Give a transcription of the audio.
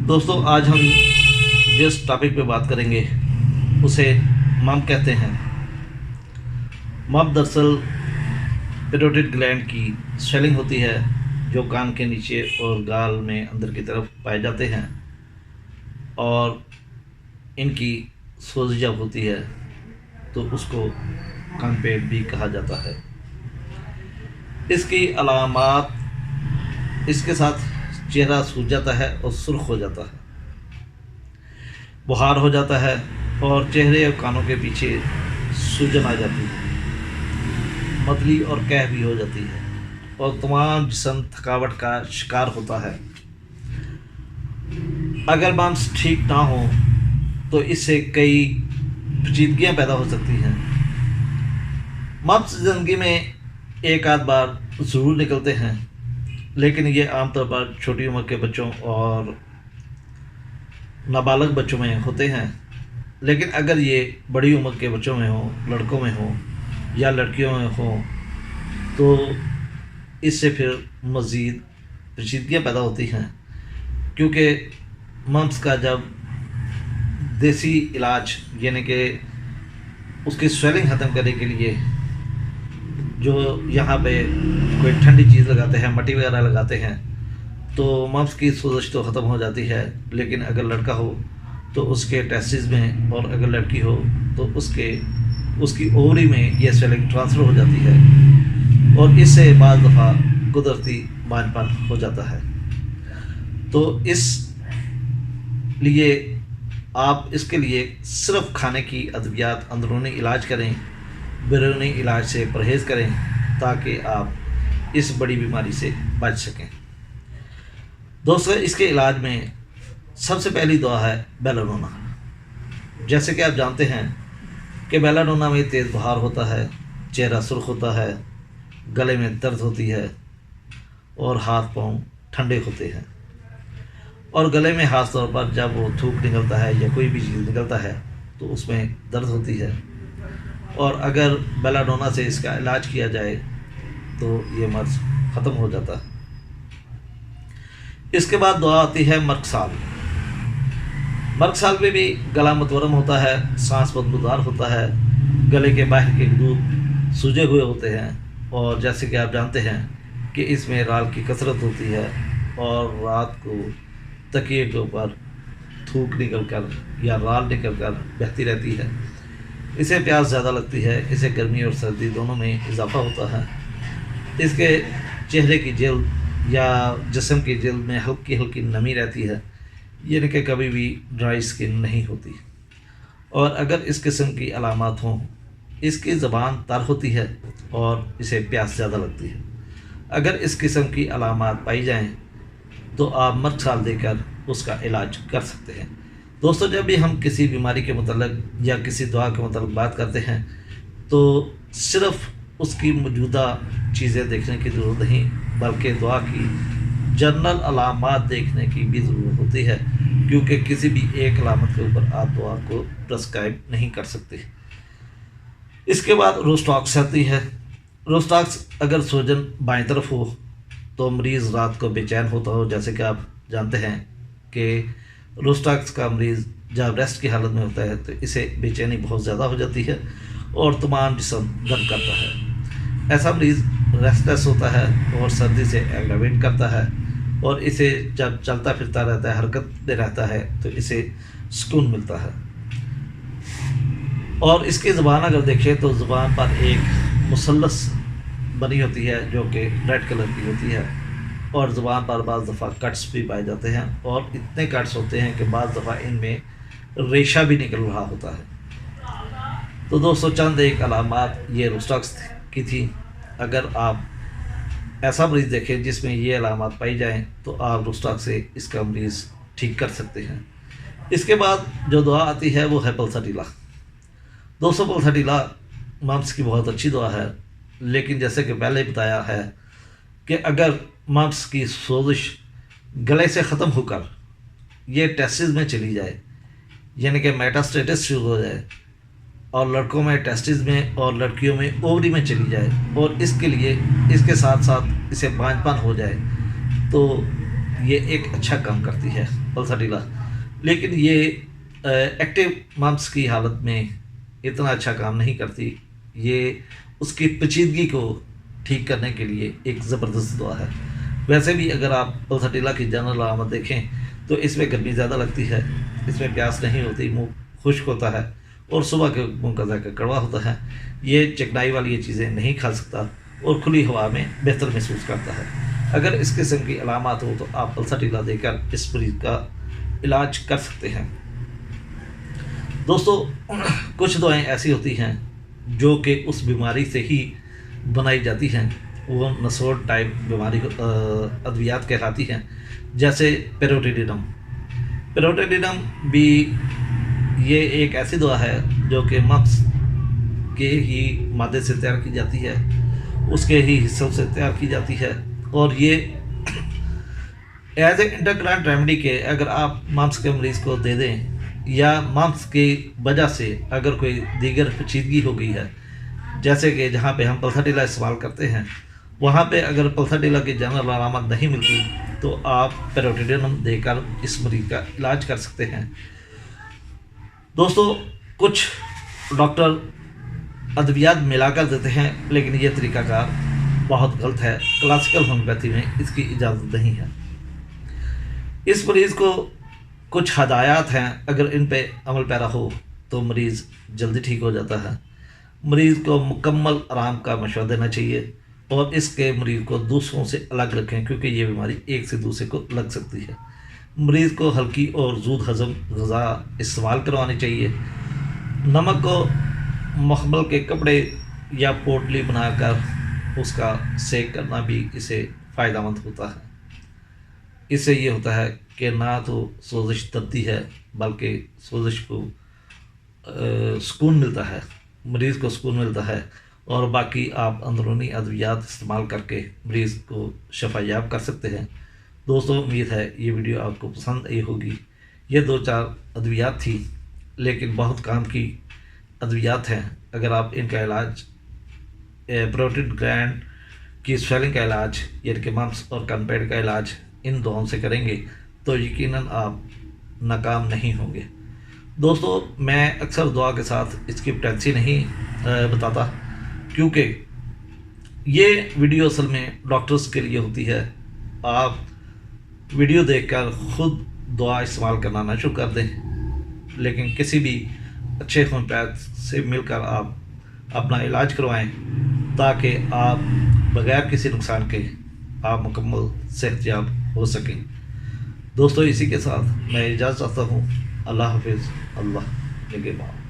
दोस्तों आज हम जिस टॉपिक पे बात करेंगे उसे मम कहते हैं। मम दरअसल पैरोटिड ग्लैंड की स्वेलिंग होती है जो कान के नीचे और गाल में अंदर की तरफ पाए जाते हैं और इनकी सोज जब होती है तो उसको कानपेट भी कहा जाता है। इसकी अलामात इसके साथ चेहरा सूज जाता है और सुर्ख हो जाता है, बुखार हो जाता है और चेहरे और कानों के पीछे सूजन आ जाती है, मतली और कह भी हो जाती है और तमाम जिस्म थकावट का शिकार होता है। अगर मम्स ठीक ना हो तो इससे कई पेचीदगियाँ पैदा हो सकती हैं। मम्स ज़िंदगी में एक आध बार ज़रूर निकलते हैं, लेकिन ये आमतौर पर छोटी उम्र के बच्चों और नाबालग बच्चों में होते हैं। लेकिन अगर ये बड़ी उम्र के बच्चों में हो, लड़कों में हो या लड़कियों में हो तो इससे फिर मज़ीद पेचीदगियाँ पैदा होती हैं, क्योंकि मम्स का जब देसी इलाज यानी कि उसकी स्वेलिंग ख़त्म करने के लिए जो यहाँ पे कोई ठंडी चीज़ लगाते हैं, मट्टी वगैरह लगाते हैं, तो मम्स की सोजिश तो ख़त्म हो जाती है। लेकिन अगर लड़का हो तो उसके टेस्टिस में और अगर लड़की हो तो उसकी ओवरी में ये स्वेलिंग ट्रांसफ़र हो जाती है और इससे बाज़ दफ़ा कुदरती बांझपन हो जाता है। तो इस लिए आप इसके लिए सिर्फ़ खाने की अद्वियात अंदरूनी इलाज करें, बैरूनी इलाज से परहेज़ करें ताकि आप इस बड़ी बीमारी से बच सकें। दोस्तों, इसके इलाज में सबसे पहली दवा है बेलाडोना। जैसे कि आप जानते हैं कि बेलाडोना में तेज़ बुखार होता है, चेहरा सुर्ख होता है, गले में दर्द होती है और हाथ पाँव ठंडे होते हैं। और गले में ख़ास तौर पर जब वो थूक निकलता है या कोई भी चीज़ निकलता है तो उसमें दर्द होती है। और अगर बेलाडोना से इसका इलाज किया जाए तो ये मर्ज़ ख़त्म हो जाता है। इसके बाद दवा आती है मर्कसाल। मर्कसाल में भी गला मतवरम होता है, सांस बदबूदार होता है, गले के बाहर के दूध सूजे हुए होते हैं और जैसे कि आप जानते हैं कि इसमें राल की कसरत होती है और रात को तकिए के ऊपर थूक निकल कर या राल निकल कर बहती रहती है। इसे प्यास ज़्यादा लगती है, इसे गर्मी और सर्दी दोनों में इजाफा होता है। इसके चेहरे की जल्द या जिस्म की जल्द में हल्की हल्की नमी रहती है, यानी कि कभी भी ड्राई स्किन नहीं होती। और अगर इस किस्म की अलामत हों, इसकी ज़बान तर होती है और इसे प्यास ज़्यादा लगती है। अगर इस किस्म की अलामत पाई जाएँ तो आप मर्कसाल देकर उसका इलाज कर सकते हैं। दोस्तों, जब भी हम किसी बीमारी के मतलब या किसी दवा के मतलब बात करते हैं तो सिर्फ़ उसकी मौजूदा चीज़ें देखने की ज़रूरत नहीं, बल्कि दवा की जनरल अलामत देखने की भी ज़रूरत होती है, क्योंकि किसी भी एक अलामत के ऊपर आप दवा को प्रेस्क्राइब नहीं कर सकते। इसके बाद रोस्टॉक्स आती है। रोस्टॉक्स अगर सूजन बाएं तरफ हो तो मरीज़ रात को बेचैन होता हो। जैसे कि आप जानते हैं कि रोस्टॉक्स का मरीज़ जब रेस्ट की हालत में होता है तो इसे बेचैनी बहुत ज़्यादा हो जाती है और तमाम जिस्म दर्द करता है। ऐसा मरीज़ रेस्टलेस होता है और सर्दी से एग्रावेट करता है और इसे जब चलता फिरता रहता है, हरकत में रहता है तो इसे सुकून मिलता है। और इसकी ज़बान अगर देखें तो ज़बान पर एक मुसल्लस बनी होती है जो कि रेड कलर की होती है और ज़ुबान पर बाज़ दफ़ा कट्स भी पाए जाते हैं और इतने कट्स होते हैं कि बाज़ दफ़ा इनमें रेशा भी निकल रहा होता है। तो दोस्तों, चंद एक अलामत ये रोस्टॉक्स की थी। अगर आप ऐसा मरीज़ देखें जिसमें ये अलामत पाई जाएं तो आप रोस्टॉक्स से इसका मरीज़ ठीक कर सकते हैं। इसके बाद जो दवा आती है वो है पल्साटिला। दोस्तों, पल्साटिला मम्स की बहुत अच्छी दवा है, लेकिन जैसे कि पहले बताया है कि अगर मम्स की सोजिश गले से ख़त्म होकर ये टेस्टिस में चली जाए, यानी कि मेटास्टेटिस शुरू हो जाए और लड़कों में टेस्टिस में और लड़कियों में ओवरी में चली जाए और इसके लिए इसके साथ साथ इसे बांझपन हो जाए, तो ये एक अच्छा काम करती है पल्साटिला, लेकिन ये एक्टिव मम्स की हालत में इतना अच्छा काम नहीं करती। ये उसकी पेचीदगी को ठीक करने के लिए एक ज़बरदस्त दवा है। वैसे भी अगर आप पल्साटिला की जनरल अलामत देखें तो इसमें गर्मी ज़्यादा लगती है, इसमें प्यास नहीं होती, मुंह खुश्क होता है और सुबह के मुंह का जायका कड़वा होता है। ये चिकनाई वाली ये चीज़ें नहीं खा सकता और खुली हवा में बेहतर महसूस करता है। अगर इस किस्म की अलामत हो तो आप पल्साटिला देकर इस मरीज़ का इलाज कर सकते हैं। दोस्तों, कुछ दवाएं ऐसी होती हैं जो कि उस बीमारी से ही बनाई जाती हैं, वो नसोड टाइप बीमारी अद्वियात कहलाती हैं, जैसे पेरोटिडिनम। पेरोटिडिनम भी ये एक ऐसी दवा है जो कि मम्स के ही मादे से तैयार की जाती है, उसके ही हिस्सों से तैयार की जाती है और ये एज ए इंटरक्रंट रेमेडी के अगर आप मम्स के मरीज़ को दे दें या मम्स की वजह से अगर कोई दीगर पेचीदगी हो गई है, जैसे कि जहाँ पे हम पल्साटिला इस्तेमाल करते हैं वहाँ पे अगर पल्साटिला की जनरल अलामत नहीं मिलती तो आप पेरोटिडिनम देकर इस मरीज़ का इलाज कर सकते हैं। दोस्तों, कुछ डॉक्टर अद्वियात मिलाकर देते हैं, लेकिन ये तरीकाकार बहुत गलत है। क्लासिकल होम्योपैथी में इसकी इजाज़त नहीं है। इस मरीज़ को कुछ हदायत हैं, अगर इन पे अमल पैरा हो तो मरीज़ जल्दी ठीक हो जाता है। मरीज़ को मुकम्मल आराम का मशवरा देना चाहिए और इसके मरीज़ को दूसरों से अलग रखें, क्योंकि ये बीमारी एक से दूसरे को लग सकती है। मरीज़ को हल्की और जूद हज़म ग़िज़ा इस्तेमाल करवानी चाहिए। नमक को मखमल के कपड़े या पोटली बनाकर उसका सेक करना भी इसे फ़ायदेमंद होता है। इससे ये होता है कि ना तो सोजिश दबती है बल्कि सोजिश को सुकून मिलता है, मरीज़ को सुकून मिलता है और बाकी आप अंदरूनी अद्वियात इस्तेमाल करके मरीज़ को शफायाब कर सकते हैं। दोस्तों, उम्मीद है ये वीडियो आपको पसंद आई होगी। ये 2-4 अद्वियात थी, लेकिन बहुत काम की अद्वियात हैं। अगर आप इनका इलाज प्रोटीन ग्लैंड की स्वेलिंग का इलाज यानी कि मम्स और कनपेड का इलाज इन दवाओं से करेंगे तो यकीनन आप नाकाम नहीं होंगे। दोस्तों, मैं अक्सर दुआ के साथ इसकी पोटेंसी नहीं बताता, क्योंकि ये वीडियो असल में डॉक्टर्स के लिए होती है। आप वीडियो देखकर खुद दुआ इस्तेमाल करना ना शुरू कर दें, लेकिन किसी भी अच्छे होम्योपैथ से मिलकर आप अपना इलाज करवाएं ताकि आप बगैर किसी नुकसान के आप मुकम्मल सेहतयाब हो सकें। दोस्तों, इसी के साथ मैं इजाज़त चाहता हूँ। अल्लाह हाफिज़। अल्लाह निगहबान।